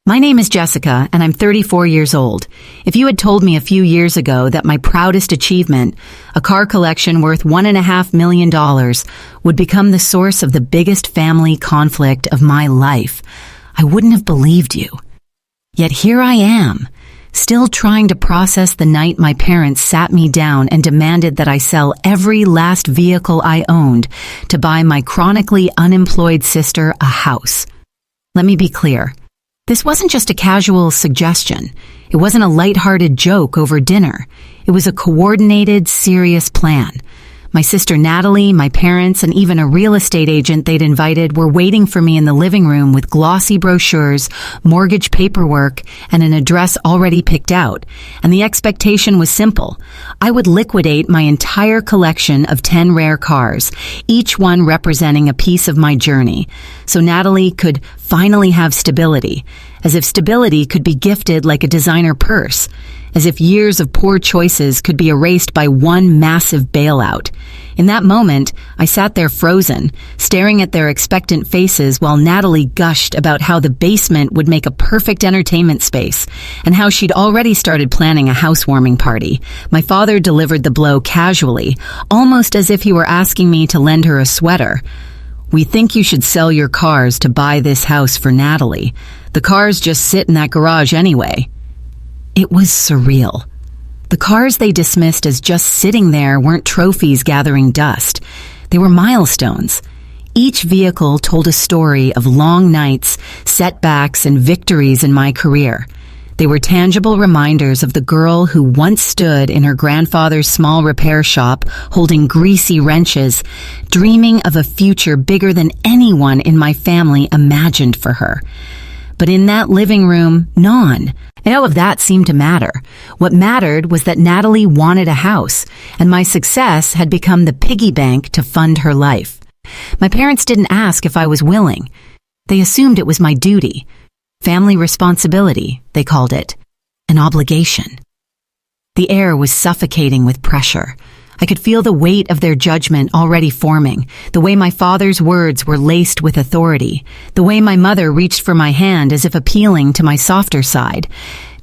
My name is Jessica, and I'm 34 years old. If you had told me a few years ago that my proudest achievement, a car collection worth $1.5 million, would become the source of the biggest family conflict of my life, I wouldn't have believed you. Yet here I am, still trying to process the night my parents sat me down and demanded that I sell every last vehicle I owned to buy my chronically unemployed sister a house. Let me be clear. This wasn't just a casual suggestion. It wasn't a lighthearted joke over dinner. It was a coordinated, serious plan. My sister Natalie, my parents, and even a real estate agent they'd invited were waiting for me in the living room with glossy brochures, mortgage paperwork, and an address already picked out. And the expectation was simple. I would liquidate my entire collection of 10 rare cars, each one representing a piece of my journey, so Natalie could finally have stability, as if stability could be gifted like a designer purse, as if years of poor choices could be erased by one massive bailout. In that moment, I sat there frozen, staring at their expectant faces while Natalie gushed about how the basement would make a perfect entertainment space, and how she'd already started planning a housewarming party. My father delivered the blow casually, almost as if he were asking me to lend her a sweater. "We think you should sell your cars to buy this house for Natalie. The cars just sit in that garage anyway." It was surreal. The cars they dismissed as just sitting there weren't trophies gathering dust. They were milestones. Each vehicle told a story of long nights, setbacks, and victories in my career. They were tangible reminders of the girl who once stood in her grandfather's small repair shop, holding greasy wrenches, dreaming of a future bigger than anyone in my family imagined for her. But in that living room, none of that seemed to matter. What mattered was that Natalie wanted a house, and my success had become the piggy bank to fund her life. My parents didn't ask if I was willing. They assumed it was my duty. Family responsibility, they called it. An obligation. The air was suffocating with pressure. I could feel the weight of their judgment already forming, the way my father's words were laced with authority, the way my mother reached for my hand as if appealing to my softer side.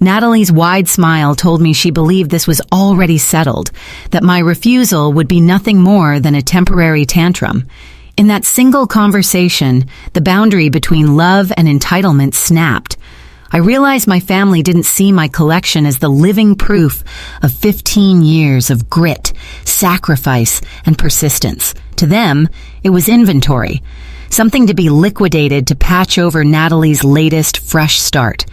Natalie's wide smile told me she believed this was already settled, that my refusal would be nothing more than a temporary tantrum. In that single conversation, the boundary between love and entitlement snapped. I realized my family didn't see my collection as the living proof of 15 years of grit, sacrifice, and persistence. To them, it was inventory, something to be liquidated to patch over Natalie's latest fresh start.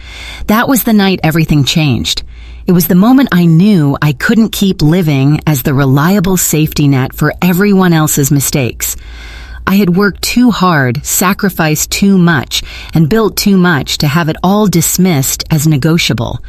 That was the night everything changed. It was the moment I knew I couldn't keep living as the reliable safety net for everyone else's mistakes. I had worked too hard, sacrificed too much, and built too much to have it all dismissed as negotiable.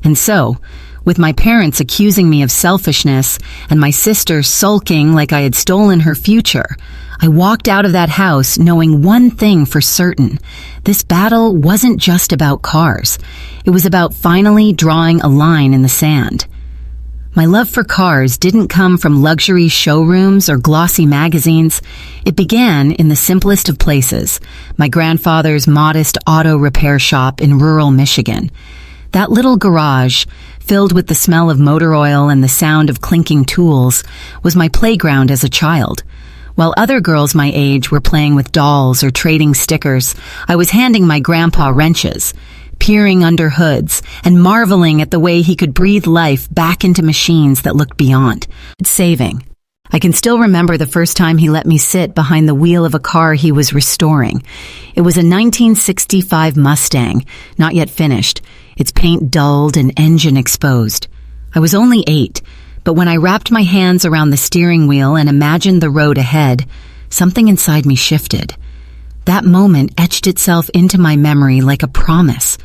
And so, with my parents accusing me of selfishness and my sister sulking like I had stolen her future, I walked out of that house knowing one thing for certain. This battle wasn't just about cars. It was about finally drawing a line in the sand. My love for cars didn't come from luxury showrooms or glossy magazines. It began in the simplest of places, my grandfather's modest auto repair shop in rural Michigan. That little garage, filled with the smell of motor oil and the sound of clinking tools, was my playground as a child. While other girls my age were playing with dolls or trading stickers, I was handing my grandpa wrenches, peering under hoods, and marveling at the way he could breathe life back into machines that looked beyond. Saving. I can still remember the first time he let me sit behind the wheel of a car he was restoring. It was a 1965 Mustang, not yet finished, its paint dulled and engine exposed. I was only 8, but when I wrapped my hands around the steering wheel and imagined the road ahead, something inside me shifted. That moment etched itself into my memory like a promise.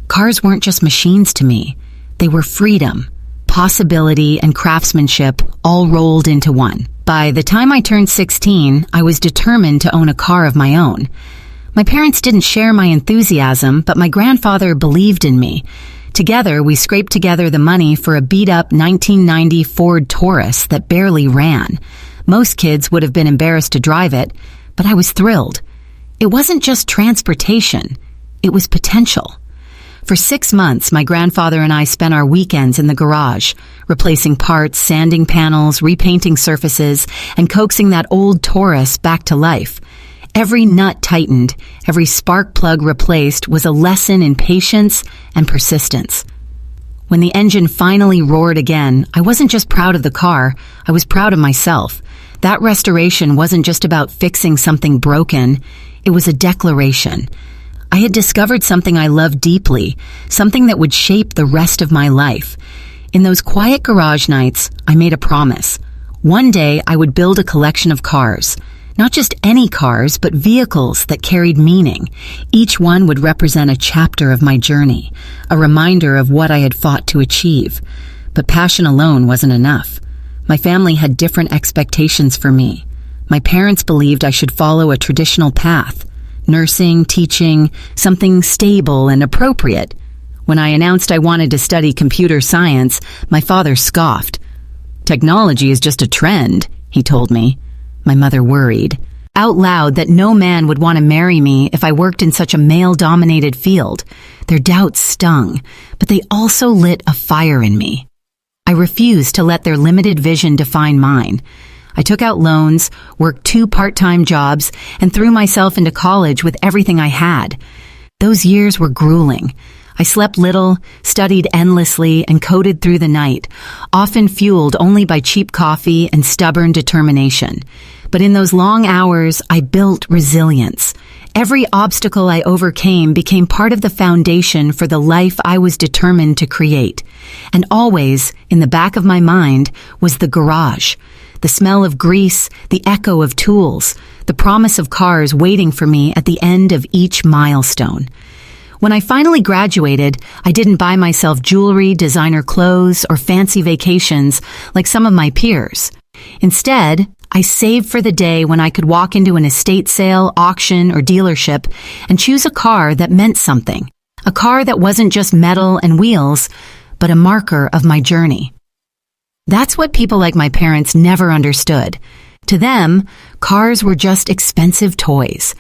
Cars weren't just machines to me. They were freedom, possibility, and craftsmanship all rolled into one. By the time I turned 16, I was determined to own a car of my own. My parents didn't share my enthusiasm, but my grandfather believed in me. Together, we scraped together the money for a beat-up 1990 Ford Taurus that barely ran. Most kids would have been embarrassed to drive it, but I was thrilled. It wasn't just transportation. It was potential. For 6 months, my grandfather and I spent our weekends in the garage, replacing parts, sanding panels, repainting surfaces, and coaxing that old Taurus back to life. Every nut tightened, every spark plug replaced was a lesson in patience and persistence. When the engine finally roared again, I wasn't just proud of the car, I was proud of myself. That restoration wasn't just about fixing something broken, it was a declaration. I had discovered something I loved deeply, something that would shape the rest of my life. In those quiet garage nights, I made a promise. One day, I would build a collection of cars. Not just any cars, but vehicles that carried meaning. Each one would represent a chapter of my journey, a reminder of what I had fought to achieve. But passion alone wasn't enough. My family had different expectations for me. My parents believed I should follow a traditional path. Nursing, teaching, something stable and appropriate. When I announced I wanted to study computer science, my father scoffed. "Technology is just a trend," he told me. My mother worried out loud that no man would want to marry me if I worked in such a male-dominated field. Their doubts stung, but they also lit a fire in me. I refused to let their limited vision define mine. I took out loans, worked 2 part-time jobs, and threw myself into college with everything I had. Those years were grueling. I slept little, studied endlessly, and coded through the night, often fueled only by cheap coffee and stubborn determination. But in those long hours, I built resilience. Every obstacle I overcame became part of the foundation for the life I was determined to create. And always, in the back of my mind, was the garage. The smell of grease, the echo of tools, the promise of cars waiting for me at the end of each milestone. When I finally graduated, I didn't buy myself jewelry, designer clothes, or fancy vacations like some of my peers. Instead, I saved for the day when I could walk into an estate sale, auction, or dealership and choose a car that meant something. A car that wasn't just metal and wheels, but a marker of my journey. That's what people like my parents never understood. To them, cars were just expensive toys.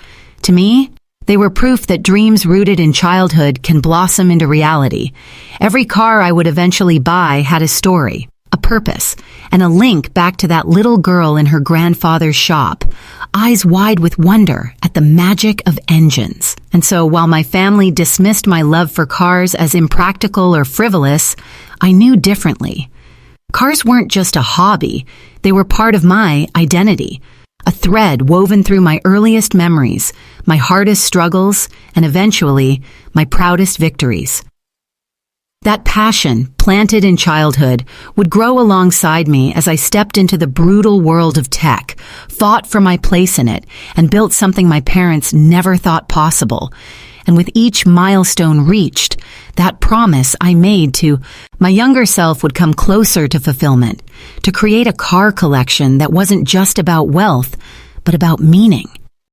To me, they were proof that dreams rooted in childhood can blossom into reality. Every car I would eventually buy had a story, a purpose, and a link back to that little girl in her grandfather's shop, eyes wide with wonder at the magic of engines. And so while my family dismissed my love for cars as impractical or frivolous, I knew differently. Cars weren't just a hobby, they were part of my identity, a thread woven through my earliest memories, my hardest struggles, and eventually, my proudest victories. That passion, planted in childhood, would grow alongside me as I stepped into the brutal world of tech, fought for my place in it, and built something my parents never thought possible. And with each milestone reached, that promise I made to my younger self would come closer to fulfillment, to create a car collection that wasn't just about wealth, but about meaning.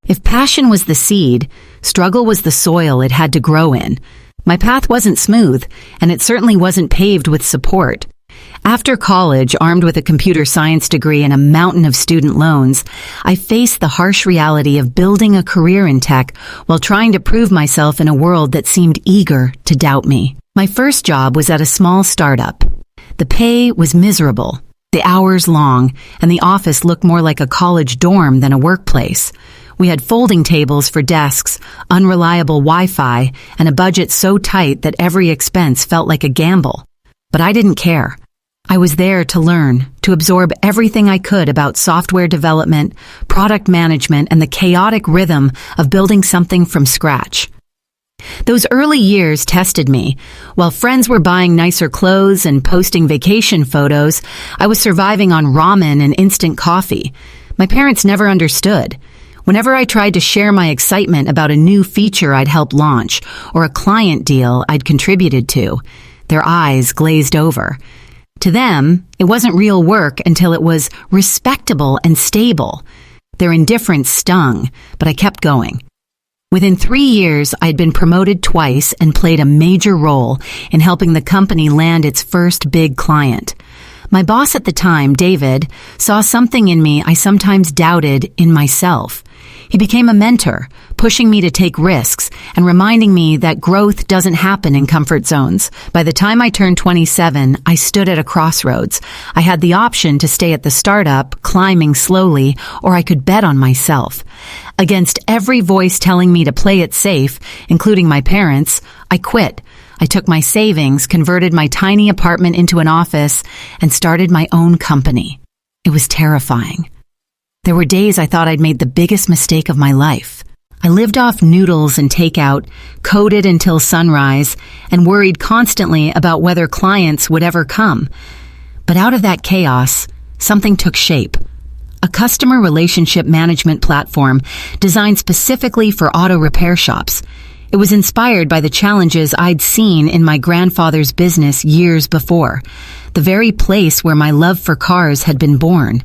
If passion was the seed, struggle was the soil it had to grow in. My path wasn't smooth, and it certainly wasn't paved with support. After college, armed with a computer science degree and a mountain of student loans, I faced the harsh reality of building a career in tech while trying to prove myself in a world that seemed eager to doubt me. My first job was at a small startup. The pay was miserable, the hours long, and the office looked more like a college dorm than a workplace. We had folding tables for desks, unreliable Wi-Fi, and a budget so tight that every expense felt like a gamble. But I didn't care. I was there to learn, to absorb everything I could about software development, product management, and the chaotic rhythm of building something from scratch. Those early years tested me. While friends were buying nicer clothes and posting vacation photos, I was surviving on ramen and instant coffee. My parents never understood. Whenever I tried to share my excitement about a new feature I'd helped launch or a client deal I'd contributed to, their eyes glazed over. To them, it wasn't real work until it was respectable and stable. Their indifference stung, but I kept going. Within 3 years, I'd been promoted twice and played a major role in helping the company land its first big client. My boss at the time, David, saw something in me I sometimes doubted in myself. He became a mentor, pushing me to take risks and reminding me that growth doesn't happen in comfort zones. By the time I turned 27, I stood at a crossroads. I had the option to stay at the startup, climbing slowly, or I could bet on myself. Against every voice telling me to play it safe, including my parents, I quit. I took my savings, converted my tiny apartment into an office, and started my own company. It was terrifying. There were days I thought I'd made the biggest mistake of my life. I lived off noodles and takeout, coded until sunrise, and worried constantly about whether clients would ever come. But out of that chaos, something took shape. A customer relationship management platform designed specifically for auto repair shops. It was inspired by the challenges I'd seen in my grandfather's business years before, the very place where my love for cars had been born.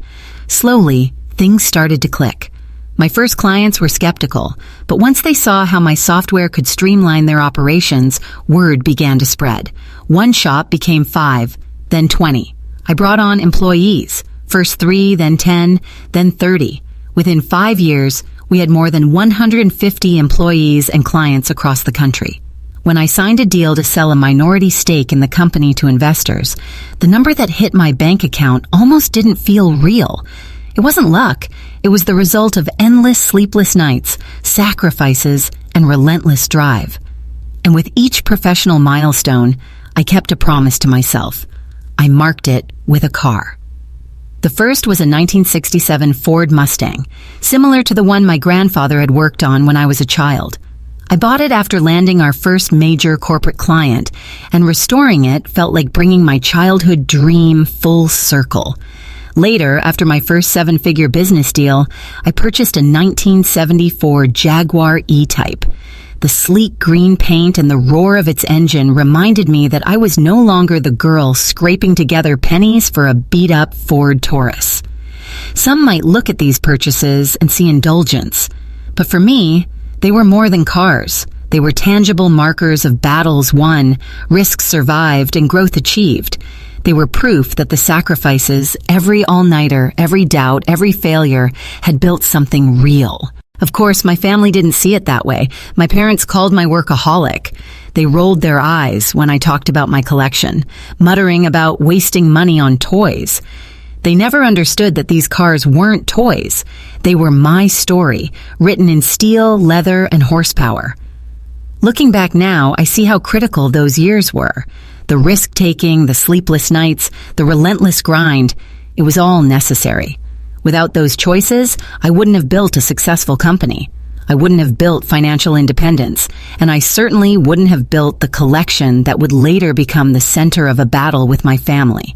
Slowly, things started to click. My first clients were skeptical, but once they saw how my software could streamline their operations, word began to spread. One shop became 5, then 20. I brought on employees, first 3, then 10, then 30. Within 5 years, we had more than 150 employees and clients across the country. When I signed a deal to sell a minority stake in the company to investors, the number that hit my bank account almost didn't feel real. It wasn't luck. It was the result of endless sleepless nights, sacrifices, and relentless drive. And with each professional milestone, I kept a promise to myself. I marked it with a car. The first was a 1967 Ford Mustang, similar to the one my grandfather had worked on when I was a child. I bought it after landing our first major corporate client, and restoring it felt like bringing my childhood dream full circle. Later, after my first 7-figure business deal, I purchased a 1974 Jaguar E-Type. The sleek green paint and the roar of its engine reminded me that I was no longer the girl scraping together pennies for a beat-up Ford Taurus. Some might look at these purchases and see indulgence, but for me, they were more than cars. They were tangible markers of battles won, risks survived, and growth achieved. They were proof that the sacrifices, every all-nighter, every doubt, every failure, had built something real. Of course, my family didn't see it that way. My parents called my workaholic. They rolled their eyes when I talked about my collection, muttering about wasting money on toys. They never understood that these cars weren't toys. They were my story, written in steel, leather, and horsepower. Looking back now, I see how critical those years were. The risk-taking, the sleepless nights, the relentless grind, it was all necessary. Without those choices, I wouldn't have built a successful company. I wouldn't have built financial independence, and I certainly wouldn't have built the collection that would later become the center of a battle with my family.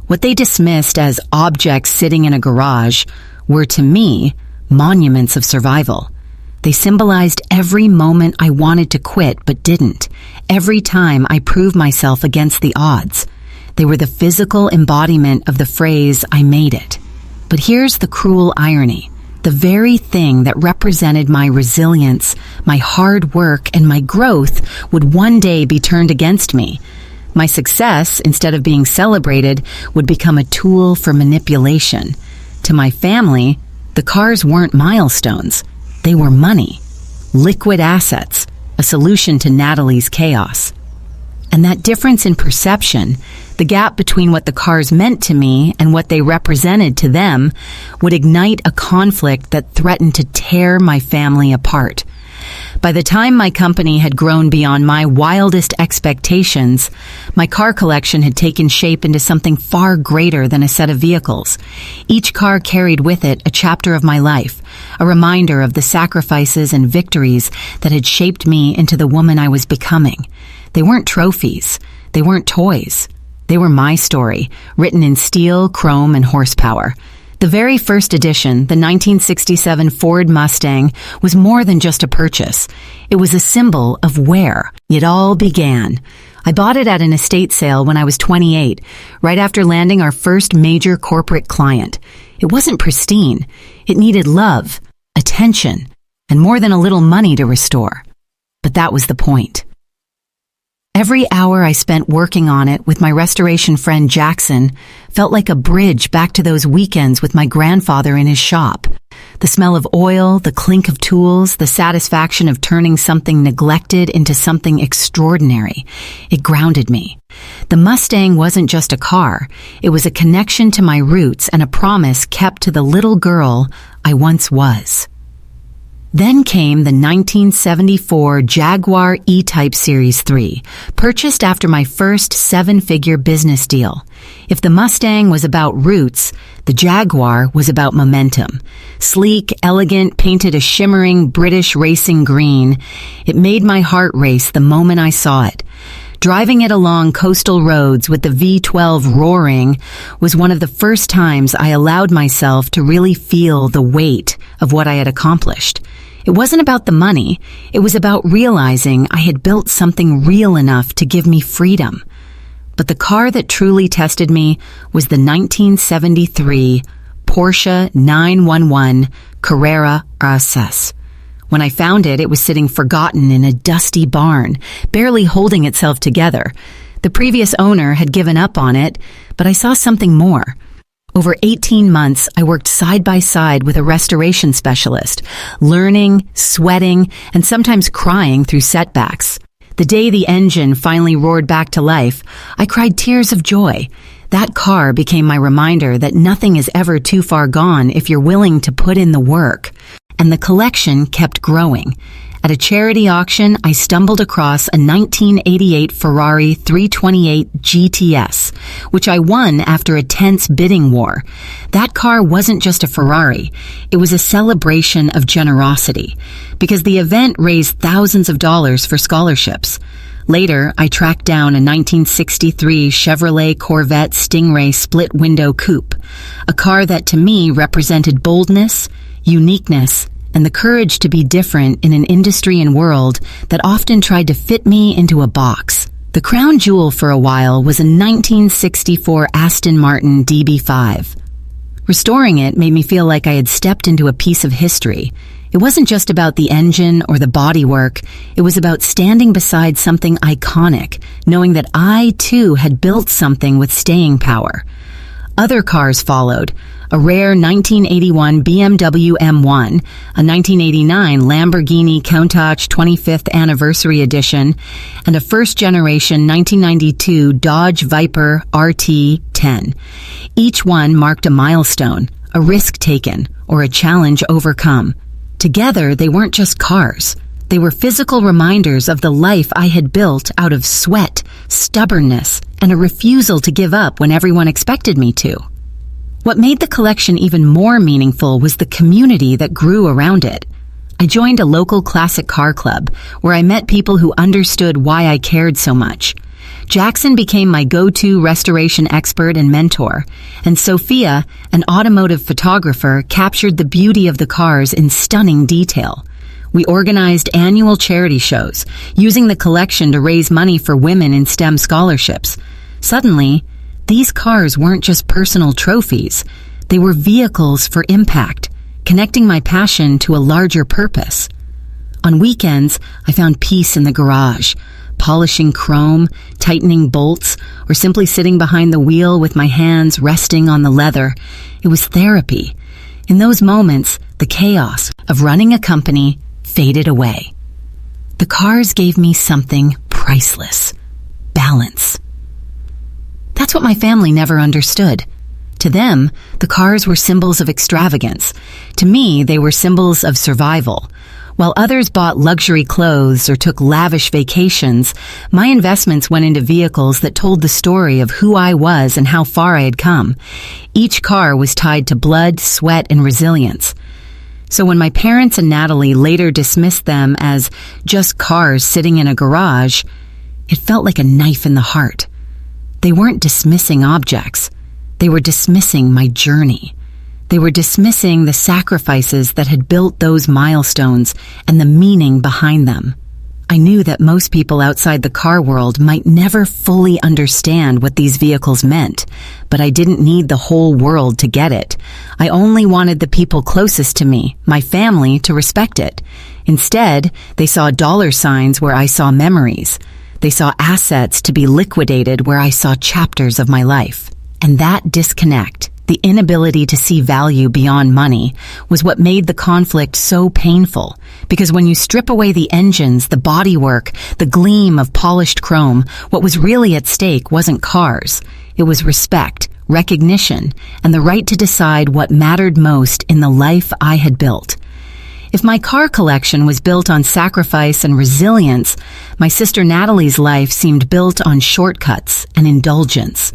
What they dismissed as objects sitting in a garage were, to me, monuments of survival. They symbolized every moment I wanted to quit but didn't, every time I proved myself against the odds. They were the physical embodiment of the phrase, "I made it." But here's the cruel irony. The very thing that represented my resilience, my hard work, and my growth would one day be turned against me. My success, instead of being celebrated, would become a tool for manipulation. To my family, the cars weren't milestones. They were money, liquid assets, a solution to Natalie's chaos. And that difference in perception, the gap between what the cars meant to me and what they represented to them, would ignite a conflict that threatened to tear my family apart. By the time my company had grown beyond my wildest expectations, my car collection had taken shape into something far greater than a set of vehicles. Each car carried with it a chapter of my life, a reminder of the sacrifices and victories that had shaped me into the woman I was becoming. They weren't trophies. They weren't toys. They were my story, written in steel, chrome, and horsepower. The very first edition, the 1967 Ford Mustang, was more than just a purchase. It was a symbol of where it all began. I bought it at an estate sale when I was 28, right after landing our first major corporate client. It wasn't pristine. It needed love, attention, and more than a little money to restore. But that was the point. Every hour I spent working on it with my restoration friend Jackson felt like a bridge back to those weekends with my grandfather in his shop. The smell of oil, the clink of tools, the satisfaction of turning something neglected into something extraordinary. It grounded me. The Mustang wasn't just a car. It was a connection to my roots and a promise kept to the little girl I once was. Then came the 1974 Jaguar E-Type Series 3, purchased after my first seven-figure business deal. If the Mustang was about roots, the Jaguar was about momentum. Sleek, elegant, painted a shimmering British racing green, it made my heart race the moment I saw it. Driving it along coastal roads with the V12 roaring was one of the first times I allowed myself to really feel the weight of what I had accomplished. It wasn't about the money. It was about realizing I had built something real enough to give me freedom. But the car that truly tested me was the 1973 Porsche 911 Carrera RS. When I found it, it was sitting forgotten in a dusty barn, barely holding itself together. The previous owner had given up on it, but I saw something more. Over 18 months, I worked side by side with a restoration specialist, learning, sweating, and sometimes crying through setbacks. The day the engine finally roared back to life, I cried tears of joy. That car became my reminder that nothing is ever too far gone if you're willing to put in the work. And the collection kept growing. At a charity auction, I stumbled across a 1988 Ferrari 328 GTS, which I won after a tense bidding war. That car wasn't just a Ferrari. It was a celebration of generosity, because the event raised thousands of dollars for scholarships. Later, I tracked down a 1963 Chevrolet Corvette Stingray split-window coupe, a car that to me represented boldness, uniqueness, and the courage to be different in an industry and world that often tried to fit me into a box. The crown jewel for a while was a 1964 Aston Martin DB5. Restoring it made me feel like I had stepped into a piece of history. It wasn't just about the engine or the bodywork. It was about standing beside something iconic, knowing that I, too, had built something with staying power. Other cars followed. A rare 1981 BMW M1, a 1989 Lamborghini Countach 25th Anniversary Edition, and a first-generation 1992 Dodge Viper RT10. Each one marked a milestone, a risk taken, or a challenge overcome. Together, they weren't just cars. They were physical reminders of the life I had built out of sweat, stubbornness, and a refusal to give up when everyone expected me to. What made the collection even more meaningful was the community that grew around it. I joined a local classic car club where I met people who understood why I cared so much. Jackson became my go-to restoration expert and mentor, and Sophia, an automotive photographer, captured the beauty of the cars in stunning detail. We organized annual charity shows, using the collection to raise money for women in STEM scholarships. Suddenly, these cars weren't just personal trophies. They were vehicles for impact, connecting my passion to a larger purpose. On weekends, I found peace in the garage, polishing chrome, tightening bolts, or simply sitting behind the wheel with my hands resting on the leather. It was therapy. In those moments, the chaos of running a company faded away. The cars gave me something priceless: balance. That's what my family never understood. To them, the cars were symbols of extravagance. To me, they were symbols of survival. While others bought luxury clothes or took lavish vacations, my investments went into vehicles that told the story of who I was and how far I had come. Each car was tied to blood, sweat, and resilience. So when my parents and Natalie later dismissed them as just cars sitting in a garage, it felt like a knife in the heart. They weren't dismissing objects. They were dismissing my journey. They were dismissing the sacrifices that had built those milestones and the meaning behind them. I knew that most people outside the car world might never fully understand what these vehicles meant, but I didn't need the whole world to get it. I only wanted the people closest to me, my family, to respect it. Instead, they saw dollar signs where I saw memories. They saw assets to be liquidated where I saw chapters of my life. And that disconnect, The inability to see value beyond money was what made the conflict so painful, because when you strip away the engines, the bodywork, the gleam of polished chrome, what was really at stake wasn't cars. It was respect, recognition, and the right to decide what mattered most in the life I had built. If my car collection was built on sacrifice and resilience, my sister Natalie's life seemed built on shortcuts and indulgence.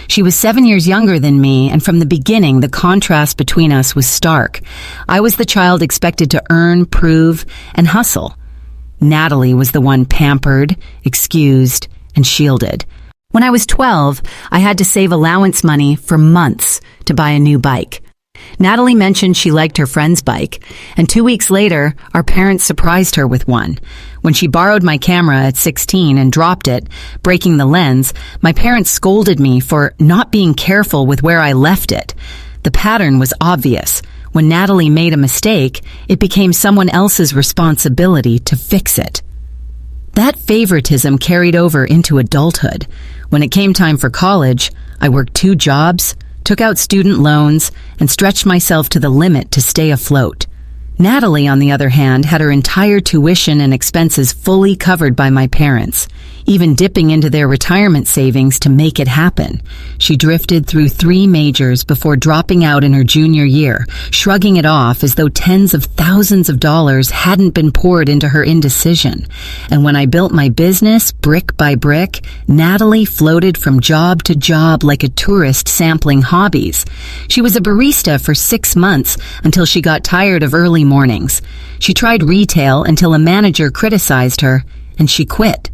She was 7 years younger than me, and from the beginning, the contrast between us was stark. I was the child expected to earn, prove, and hustle. Natalie was the one pampered, excused, and shielded. When I was 12, I had to save allowance money for months to buy a new bike. Natalie mentioned she liked her friend's bike, and 2 weeks later, our parents surprised her with one. When she borrowed my camera at 16 and dropped it, breaking the lens, my parents scolded me for not being careful with where I left it. The pattern was obvious. When Natalie made a mistake, it became someone else's responsibility to fix it. That favoritism carried over into adulthood. When it came time for college, I worked 2 jobs, took out student loans, and stretched myself to the limit to stay afloat. Natalie, on the other hand, had her entire tuition and expenses fully covered by my parents, even dipping into their retirement savings to make it happen. She drifted through 3 majors before dropping out in her junior year, shrugging it off as though tens of thousands of dollars hadn't been poured into her indecision. And when I built my business, brick by brick, Natalie floated from job to job like a tourist sampling hobbies. She was a barista for 6 months until she got tired of early mornings. She tried retail until a manager criticized her, and she quit.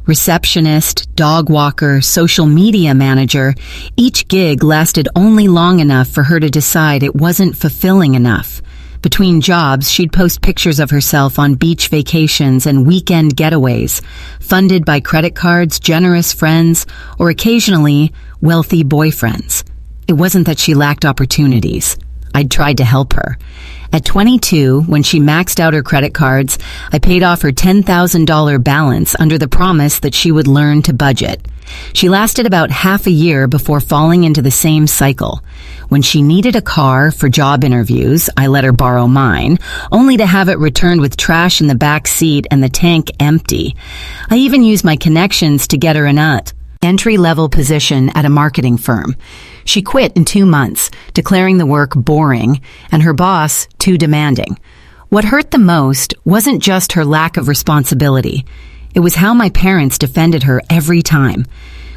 Receptionist, dog walker, social media manager, each gig lasted only long enough for her to decide it wasn't fulfilling enough. Between jobs, she'd post pictures of herself on beach vacations and weekend getaways, funded by credit cards, generous friends, or occasionally wealthy boyfriends. It wasn't that she lacked opportunities. I'd tried to help her. At 22, when she maxed out her credit cards, I paid off her $10,000 balance under the promise that she would learn to budget. She lasted about half a year before falling into the same cycle. When she needed a car for job interviews, I let her borrow mine, only to have it returned with trash in the back seat and the tank empty. I even used my connections to get her an entry-level position at a marketing firm. She quit in 2 months, declaring the work boring and her boss too demanding. What hurt the most wasn't just her lack of responsibility. It was how my parents defended her every time.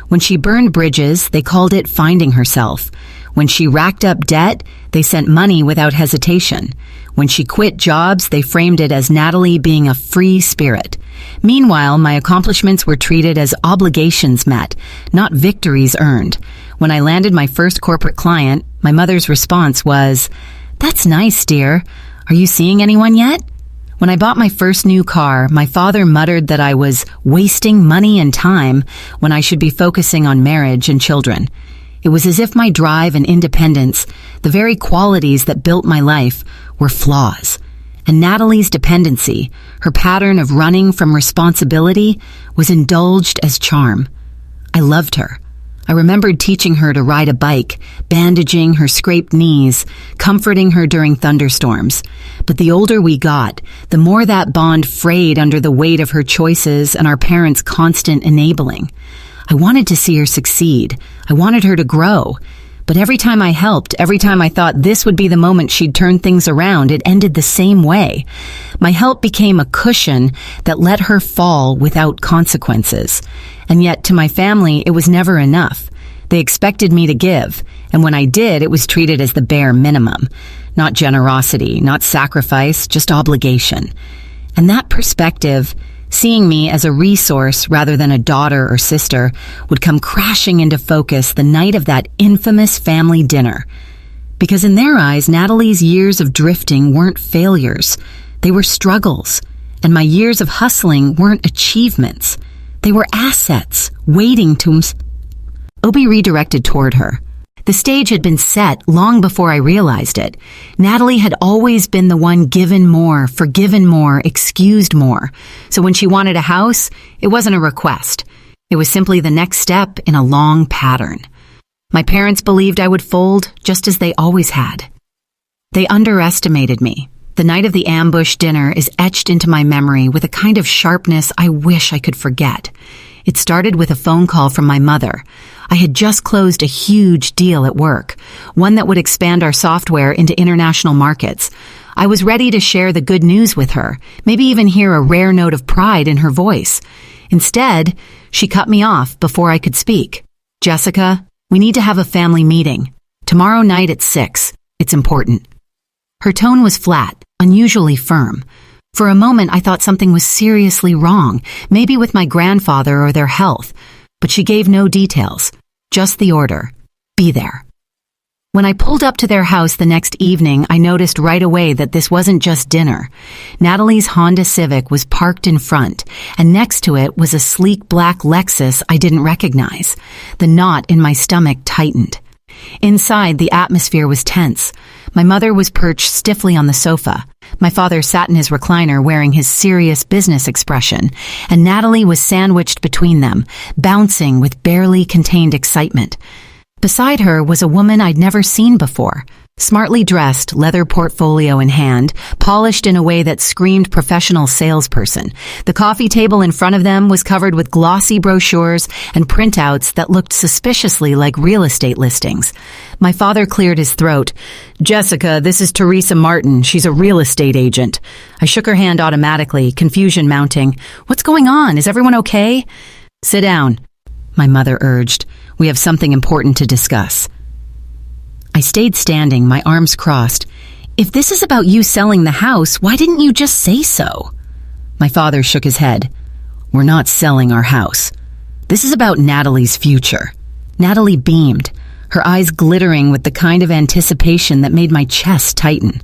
When she burned bridges, they called it finding herself. When she racked up debt, they sent money without hesitation. When she quit jobs, they framed it as Natalie being a free spirit. Meanwhile, my accomplishments were treated as obligations met, not victories earned. When I landed my first corporate client, my mother's response was, "That's nice, dear. Are you seeing anyone yet?" When I bought my first new car, my father muttered that I was wasting money and time when I should be focusing on marriage and children. It was as if my drive and independence, the very qualities that built my life, were flaws. And Natalie's dependency, her pattern of running from responsibility, was indulged as charm. I loved her. I remembered teaching her to ride a bike, bandaging her scraped knees, comforting her during thunderstorms. But the older we got, the more that bond frayed under the weight of her choices and our parents' constant enabling. I wanted to see her succeed. I wanted her to grow. But every time I helped, every time I thought this would be the moment she'd turn things around, it ended the same way. My help became a cushion that let her fall without consequences. And yet, to my family, it was never enough. They expected me to give, and when I did, it was treated as the bare minimum. Not generosity, not sacrifice, just obligation. And that perspective, seeing me as a resource rather than a daughter or sister, would come crashing into focus the night of that infamous family dinner. Because in their eyes, Natalie's years of drifting weren't failures. They were struggles. And my years of hustling weren't achievements. They were assets, waiting to be redirected toward her. The stage had been set long before I realized it. Natalie had always been the one given more, forgiven more, excused more. So when she wanted a house, it wasn't a request. It was simply the next step in a long pattern. My parents believed I would fold just as they always had. They underestimated me. The night of the ambush dinner is etched into my memory with a kind of sharpness I wish I could forget. It started with a phone call from my mother. I had just closed a huge deal at work, one that would expand our software into international markets. I was ready to share the good news with her, maybe even hear a rare note of pride in her voice. Instead, she cut me off before I could speak. "Jessica, we need to have a family meeting. Tomorrow night at 6. It's important." Her tone was flat, unusually firm. For a moment, I thought something was seriously wrong, maybe with my grandfather or their health. But she gave no details, just the order: be there. When I pulled up to their house the next evening, I noticed right away that this wasn't just dinner. Natalie's Honda Civic was parked in front, and next to it was a sleek black Lexus I didn't recognize. The knot in my stomach tightened. Inside, the atmosphere was tense. My mother was perched stiffly on the sofa. My father sat in his recliner wearing his serious business expression, and Natalie was sandwiched between them, bouncing with barely contained excitement. Beside her was a woman I'd never seen before, smartly dressed, leather portfolio in hand, polished in a way that screamed professional salesperson. The coffee table in front of them was covered with glossy brochures and printouts that looked suspiciously like real estate listings. My father cleared his throat. "Jessica, this is Teresa Martin. She's a real estate agent." I shook her hand automatically, confusion mounting. "What's going on? Is everyone okay?" "Sit down," my mother urged. "We have something important to discuss." I stayed standing, my arms crossed. "If this is about you selling the house, why didn't you just say so?" My father shook his head. "We're not selling our house. This is about Natalie's future." Natalie beamed, her eyes glittering with the kind of anticipation that made my chest tighten.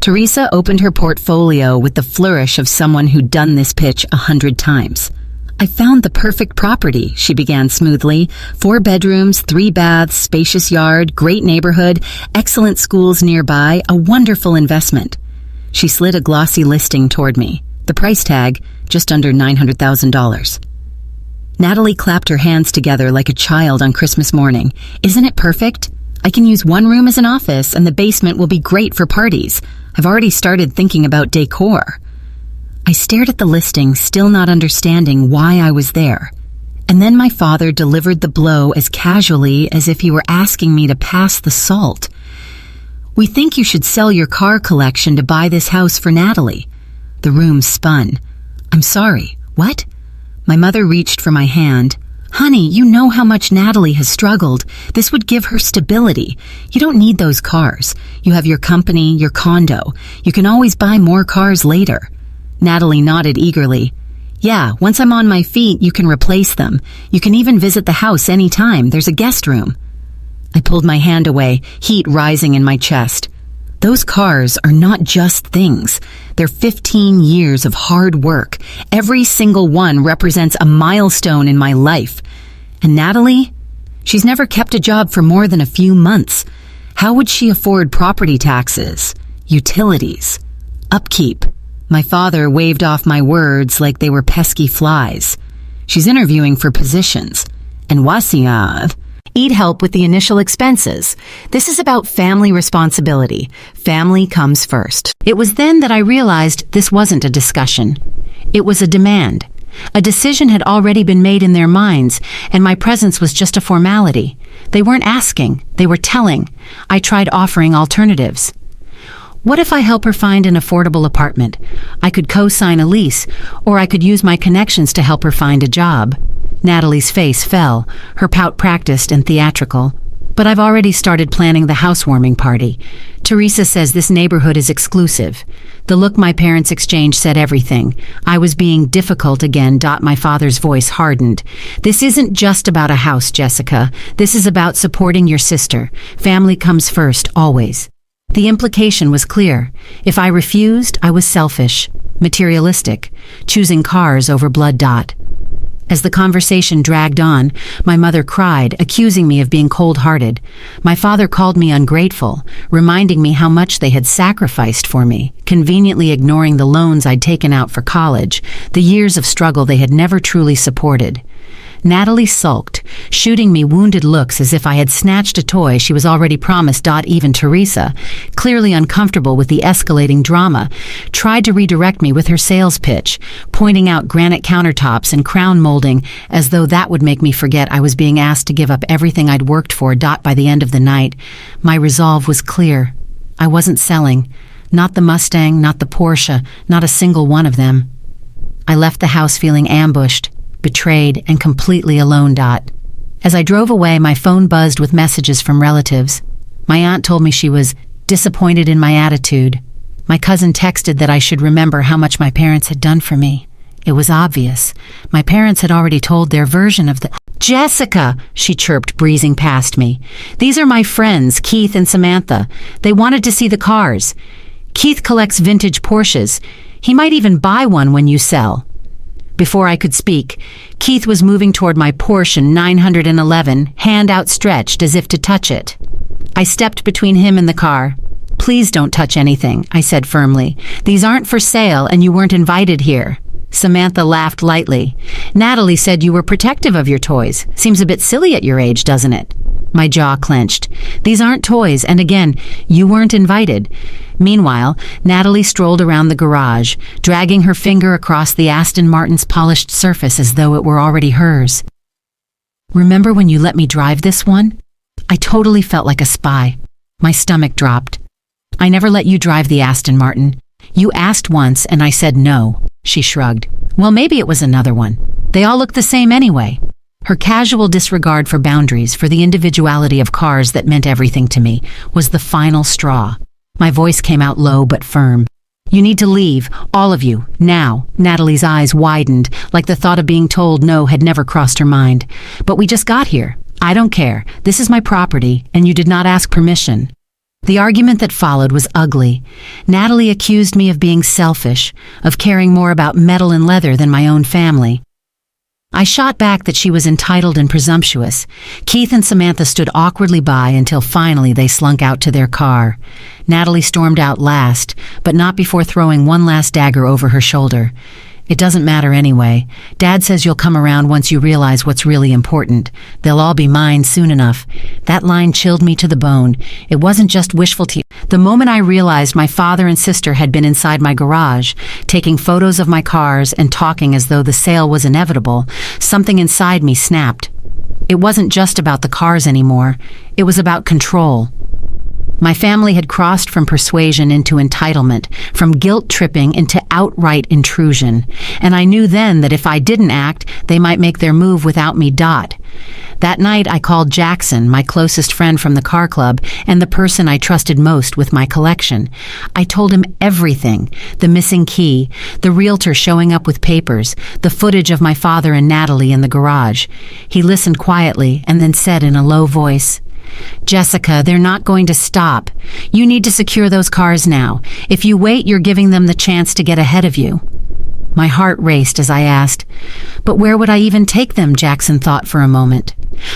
Teresa opened her portfolio with the flourish of someone who'd done this pitch 100 times. "I found the perfect property," she began smoothly. 4 bedrooms, 3 baths, spacious yard, great neighborhood, excellent schools nearby, a wonderful investment. She slid a glossy listing toward me. The price tag, just under $900,000. Natalie clapped her hands together like a child on Christmas morning. "Isn't it perfect? I can use one room as an office, and the basement will be great for parties. I've already started thinking about decor." I stared at the listing, still not understanding why I was there. And then my father delivered the blow as casually as if he were asking me to pass the salt. "We think you should sell your car collection to buy this house for Natalie." The room spun. "I'm sorry, what?" My mother reached for my hand. "Honey, you know how much Natalie has struggled. This would give her stability. You don't need those cars. You have your company, your condo. You can always buy more cars later." Natalie nodded eagerly. "Yeah, once I'm on my feet, you can replace them. You can even visit the house anytime. There's a guest room." I pulled my hand away, heat rising in my chest. Those cars are not just things. They're 15 years of hard work. Every single one represents a milestone in my life. And Natalie? She's never kept a job for more than a few months. How would she afford property taxes, utilities, upkeep? My father waved off my words like they were pesky flies. "She's interviewing for positions. And wasiyav, eat help with the initial expenses. This is about family responsibility. Family comes first." It was then that I realized this wasn't a discussion. It was a demand. A decision had already been made in their minds, and my presence was just a formality. They weren't asking, they were telling. I tried offering alternatives. What if I help her find an affordable apartment? I could co-sign a lease, or I could use my connections to help her find a job. Natalie's face fell, her pout practiced and theatrical. "But I've already started planning the housewarming party. Teresa says this neighborhood is exclusive." The look my parents exchanged said everything. I was being difficult again. My father's voice hardened. "This isn't just about a house, Jessica. This is about supporting your sister. Family comes first, always." The implication was clear. If I refused, I was selfish, materialistic, choosing cars over blood. As the conversation dragged on, my mother cried, accusing me of being cold-hearted. My father called me ungrateful, reminding me how much they had sacrificed for me, conveniently ignoring the loans I'd taken out for college, the years of struggle they had never truly supported. Natalie sulked, shooting me wounded looks as if I had snatched a toy she was already promised. Even Teresa, clearly uncomfortable with the escalating drama, tried to redirect me with her sales pitch, pointing out granite countertops and crown molding as though that would make me forget I was being asked to give up everything I'd worked for. By the end of the night, my resolve was clear. I wasn't selling. Not the Mustang, not the Porsche, not a single one of them. I left the house feeling ambushed, betrayed, and completely alone. As I drove away, my phone buzzed with messages from relatives. My aunt told me she was disappointed in my attitude. My cousin texted that I should remember how much my parents had done for me. It was obvious. My parents had already told their version of the... "Jessica," she chirped, breezing past me. "These are my friends, Keith and Samantha. They wanted to see the cars. Keith collects vintage Porsches. He might even buy one when you sell." Before I could speak, Keith was moving toward my Porsche 911, hand outstretched as if to touch it. I stepped between him and the car. "Please don't touch anything," I said firmly. "These aren't for sale and you weren't invited here." Samantha laughed lightly. "Natalie said you were protective of your toys. Seems a bit silly at your age, doesn't it?" My jaw clenched. "These aren't toys, and again, you weren't invited." Meanwhile, Natalie strolled around the garage, dragging her finger across the Aston Martin's polished surface as though it were already hers. "Remember when you let me drive this one?" I totally felt like a spy. My stomach dropped. "I never let you drive the Aston Martin. You asked once and I said no," she shrugged. "Well, maybe it was another one. They all look the same anyway." Her casual disregard for boundaries, for the individuality of cars that meant everything to me, was the final straw. My voice came out low but firm. "You need to leave, all of you, now." Natalie's eyes widened, like the thought of being told no had never crossed her mind. "But we just got here. I don't care. This is my property, and you did not ask permission." The argument that followed was ugly. Natalie accused me of being selfish, of caring more about metal and leather than my own family. I shot back that she was entitled and presumptuous. Keith and Samantha stood awkwardly by until finally they slunk out to their car. Natalie stormed out last, but not before throwing one last dagger over her shoulder. "It doesn't matter anyway. Dad says you'll come around once you realize what's really important. They'll all be mine soon enough." That line chilled me to the bone. It wasn't just wishful thinking. The moment I realized my father and sister had been inside my garage, taking photos of my cars and talking as though the sale was inevitable, something inside me snapped. It wasn't just about the cars anymore. It was about control. My family had crossed from persuasion into entitlement, from guilt-tripping into outright intrusion, and I knew then that if I didn't act, they might make their move without me. That night I called Jackson, my closest friend from the car club, and the person I trusted most with my collection. I told him everything: the missing key, the realtor showing up with papers, the footage of my father and Natalie in the garage. He listened quietly and then said in a low voice, "Jessica, they're not going to stop. You need to secure those cars now. If you wait, you're giving them the chance to get ahead of you." My heart raced as I asked, "But where would I even take them?" Jackson thought for a moment.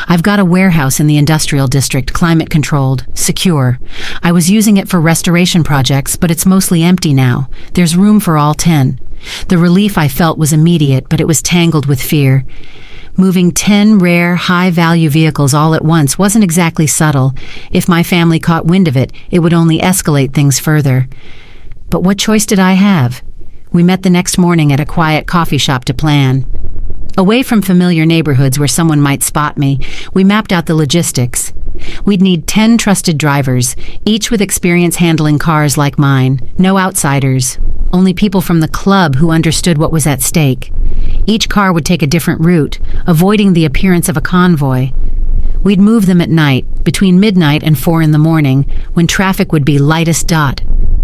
"I've got a warehouse in the industrial district, climate-controlled, secure. I was using it for restoration projects, but it's mostly empty now. There's room for all 10. The relief I felt was immediate, but it was tangled with fear. Moving 10 rare, high-value vehicles all at once wasn't exactly subtle. If my family caught wind of it, it would only escalate things further. But what choice did I have? We met the next morning at a quiet coffee shop to plan. Away from familiar neighborhoods where someone might spot me, we mapped out the logistics. We'd need 10 trusted drivers, each with experience handling cars like mine. No outsiders, only people from the club who understood what was at stake. Each car would take a different route, avoiding the appearance of a convoy. We'd move them at night, between midnight and 4 in the morning, when traffic would be lightest.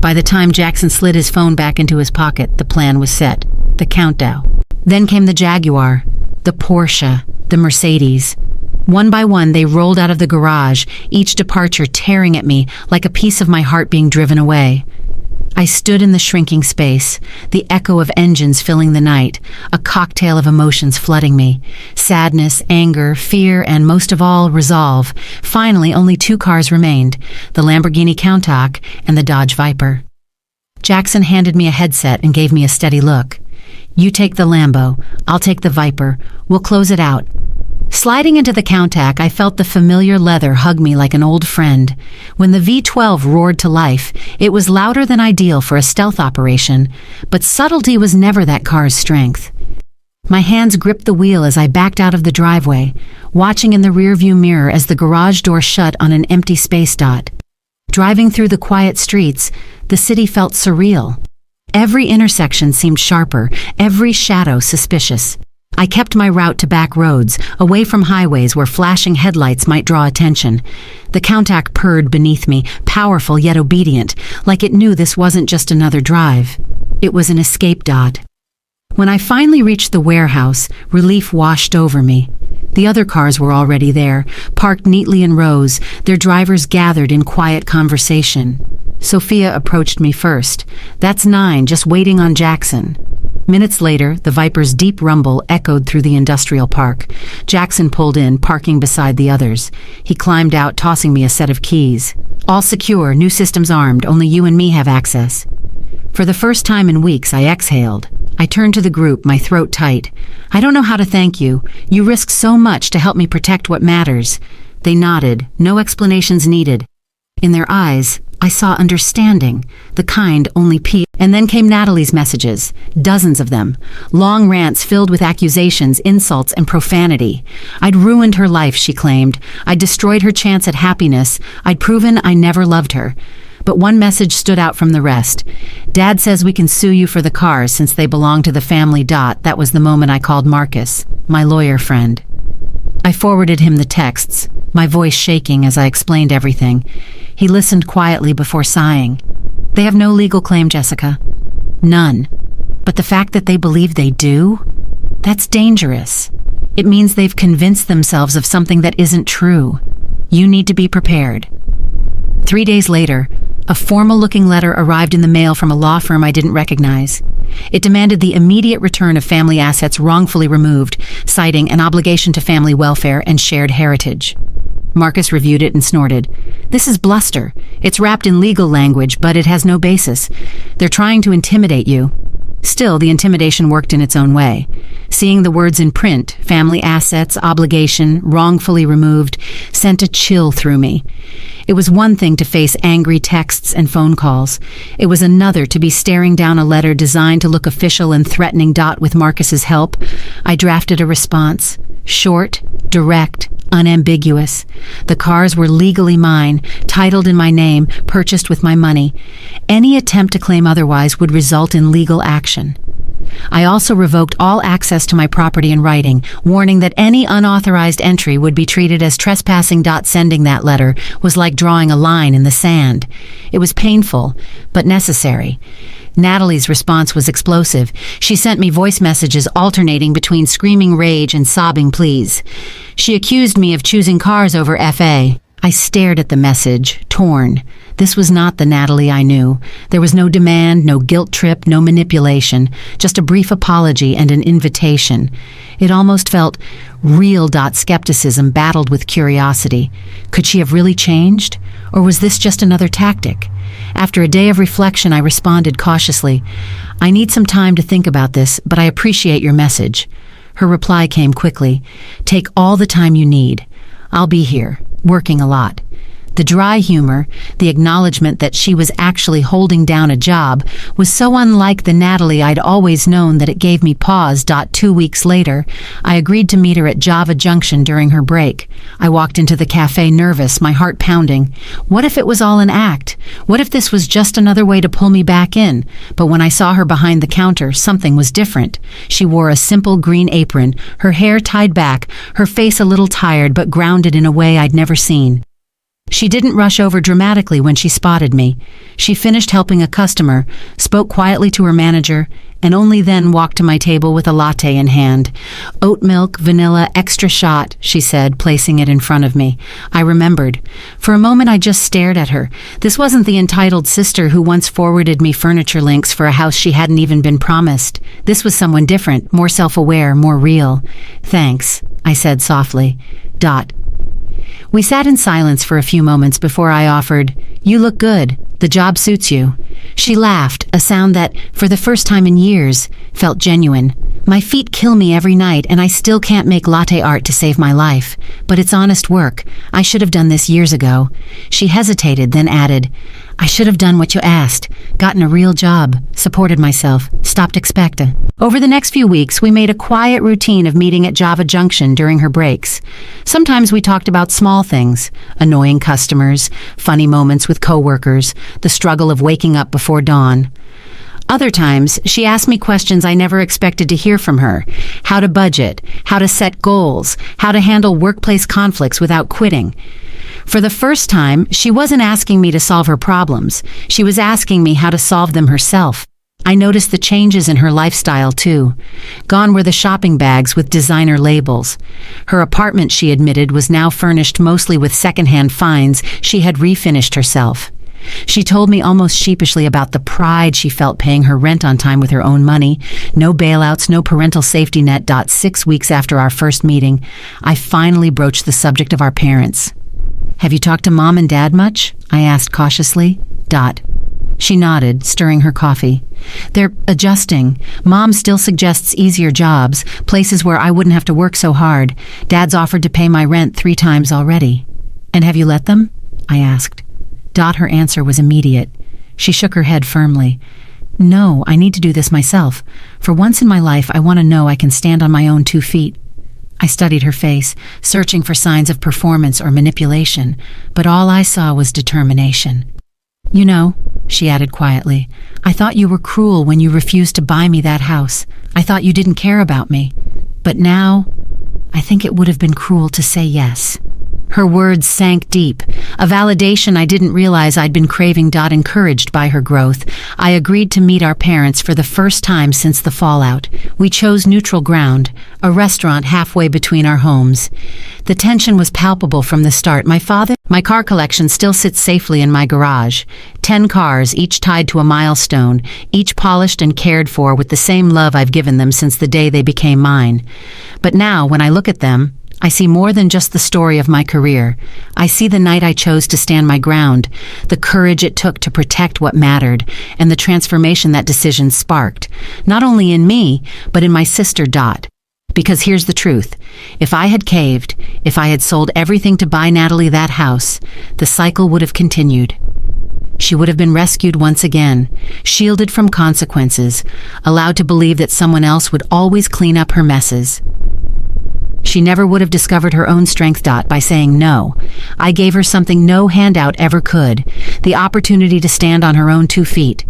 By the time Jackson slid his phone back into his pocket, the plan was set. The countdown. Then came the Jaguar, the Porsche, the Mercedes. One by one, they rolled out of the garage, each departure tearing at me like a piece of my heart being driven away. I stood in the shrinking space, the echo of engines filling the night, a cocktail of emotions flooding me. Sadness, anger, fear, and most of all, resolve. Finally, only 2 cars remained, the Lamborghini Countach and the Dodge Viper. Jackson handed me a headset and gave me a steady look. "You take the Lambo, I'll take the Viper. We'll close it out. Sliding into the Countach, I felt the familiar leather hug me like an old friend. When the V12 roared to life, it was louder than ideal for a stealth operation, but subtlety was never that car's strength. My hands gripped the wheel as I backed out of the driveway, watching in the rearview mirror as the garage door shut on an empty space dot. Driving through the quiet streets, the city felt surreal. Every intersection seemed sharper, every shadow suspicious. I kept my route to back roads, away from highways where flashing headlights might draw attention. The Countach purred beneath me, powerful yet obedient, like it knew this wasn't just another drive. It was an escape dot. When I finally reached the warehouse, relief washed over me. The other cars were already there, parked neatly in rows, their drivers gathered in quiet conversation. Sophia approached me first. "That's 9, just waiting on Jackson." Minutes later, the Viper's deep rumble echoed through the industrial park. Jackson pulled in, parking beside the others. He climbed out, tossing me a set of keys. "All secure, new systems armed, only you and me have access." For the first time in weeks, I exhaled. I turned to the group, my throat tight. "I don't know how to thank you. You risked so much to help me protect what matters." They nodded, no explanations needed. In their eyes, I saw understanding, the kind only P. And then came Natalie's messages, dozens of them, long rants filled with accusations, insults, and profanity. I'd ruined her life, she claimed. I'd destroyed her chance at happiness. I'd proven I never loved her. But one message stood out from the rest. "Dad says we can sue you for the cars since they belong to the family. That was the moment I called Marcus, my lawyer friend." I forwarded him the texts, my voice shaking as I explained everything. He listened quietly before sighing. "They have no legal claim, Jessica. None. But the fact that they believe they do? That's dangerous. It means they've convinced themselves of something that isn't true. You need to be prepared." 3 days later, a formal-looking letter arrived in the mail from a law firm I didn't recognize. It demanded the immediate return of family assets wrongfully removed, citing an obligation to family welfare and shared heritage. Marcus reviewed it and snorted. "This is bluster. It's wrapped in legal language, but it has no basis. They're trying to intimidate you." Still, the intimidation worked in its own way. Seeing the words in print, family assets, obligation, wrongfully removed, sent a chill through me. It was one thing to face angry texts and phone calls. It was another to be staring down a letter designed to look official and threatening. With Marcus's help, I drafted a response. Short, direct, unambiguous. The cars were legally mine, titled in my name, purchased with my money. Any attempt to claim otherwise would result in legal action. I also revoked all access to my property in writing, warning that any unauthorized entry would be treated as trespassing. Sending that letter was like drawing a line in the sand. It was painful, but necessary. Natalie's response was explosive. She sent me voice messages alternating between screaming rage and sobbing pleas. She accused me of choosing cars over FA. I stared at the message, torn. This was not the Natalie I knew. There was no demand, no guilt trip, no manipulation, just a brief apology and an invitation. It almost felt real. Skepticism battled with curiosity. Could she have really changed? Or was this just another tactic? After a day of reflection, I responded cautiously. "I need some time to think about this, but I appreciate your message." Her reply came quickly. "Take all the time you need. I'll be here, working a lot." The dry humor, the acknowledgement that she was actually holding down a job, was so unlike the Natalie I'd always known that it gave me pause. 2 weeks later, I agreed to meet her at Java Junction during her break. I walked into the cafe nervous, my heart pounding. What if it was all an act? What if this was just another way to pull me back in? But when I saw her behind the counter, something was different. She wore a simple green apron, her hair tied back, her face a little tired but grounded in a way I'd never seen. She didn't rush over dramatically when she spotted me. She finished helping a customer, spoke quietly to her manager, and only then walked to my table with a latte in hand. "Oat milk, vanilla, extra shot," she said, placing it in front of me. I remembered. For a moment I just stared at her. This wasn't the entitled sister who once forwarded me furniture links for a house she hadn't even been promised. This was someone different, more self-aware, more real. "Thanks," I said softly. We sat in silence for a few moments before I offered, "You look good. The job suits you." She laughed, a sound that, for the first time in years, felt genuine. "My feet kill me every night and I still can't make latte art to save my life. But it's honest work. I should have done this years ago." She hesitated, then added, "I should have done what you asked, gotten a real job, supported myself, stopped expecting." Over the next few weeks, we made a quiet routine of meeting at Java Junction during her breaks. Sometimes we talked about small things, annoying customers, funny moments with coworkers, the struggle of waking up before dawn. Other times, she asked me questions I never expected to hear from her: how to budget, how to set goals, how to handle workplace conflicts without quitting. For the first time, she wasn't asking me to solve her problems. She was asking me how to solve them herself. I noticed the changes in her lifestyle, too. Gone were the shopping bags with designer labels. Her apartment, she admitted, was now furnished mostly with secondhand finds she had refinished herself. She told me almost sheepishly about the pride she felt paying her rent on time with her own money. No bailouts, no parental safety net. 6 weeks after our first meeting, I finally broached the subject of our parents. "Have you talked to Mom and Dad much?" I asked cautiously. She nodded, stirring her coffee. "They're adjusting. Mom still suggests easier jobs, places where I wouldn't have to work so hard. Dad's offered to pay my rent 3 times already." "And have you let them?" I asked. Her answer was immediate. She shook her head firmly. "No, I need to do this myself. For once in my life, I want to know I can stand on my own 2 feet. I studied her face, searching for signs of performance or manipulation, but all I saw was determination. "You know," she added quietly, "I thought you were cruel when you refused to buy me that house. I thought you didn't care about me. But now, I think it would have been cruel to say yes." Her words sank deep, a validation I didn't realize I'd been craving. Encouraged by her growth, I agreed to meet our parents for the first time since the fallout. We chose neutral ground, a restaurant halfway between our homes. The tension was palpable from the start. My car collection still sits safely in my garage. 10 cars, each tied to a milestone, each polished and cared for with the same love I've given them since the day they became mine. But now, when I look at them, I see more than just the story of my career. I see the night I chose to stand my ground, the courage it took to protect what mattered, and the transformation that decision sparked, not only in me, but in my sister. Because here's the truth. If I had caved, if I had sold everything to buy Natalie that house, the cycle would have continued. She would have been rescued once again, shielded from consequences, allowed to believe that someone else would always clean up her messes. She never would have discovered her own strength. By saying no, I gave her something no handout ever could, the opportunity to stand on her own 2 feet.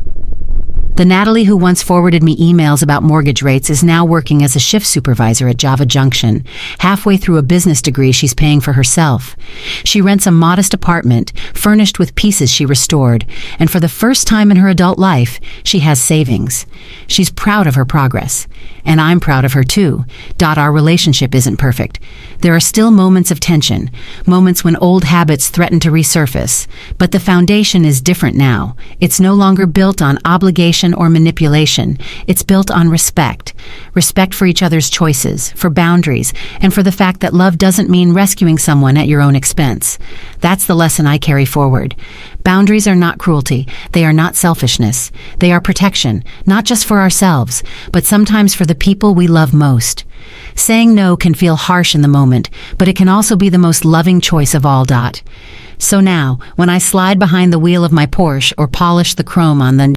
The Natalie who once forwarded me emails about mortgage rates is now working as a shift supervisor at Java Junction, halfway through a business degree she's paying for herself. She rents a modest apartment, furnished with pieces she restored, and for the first time in her adult life, she has savings. She's proud of her progress, and I'm proud of her too. Our relationship isn't perfect. There are still moments of tension, moments when old habits threaten to resurface, but the foundation is different now. It's no longer built on obligation or manipulation. It's built on respect. Respect for each other's choices, for boundaries, and for the fact that love doesn't mean rescuing someone at your own expense. That's the lesson I carry forward. Boundaries are not cruelty. They are not selfishness. They are protection, not just for ourselves, but sometimes for the people we love most. Saying no can feel harsh in the moment, but it can also be the most loving choice of all. So now, when I slide behind the wheel of my Porsche or polish the chrome on the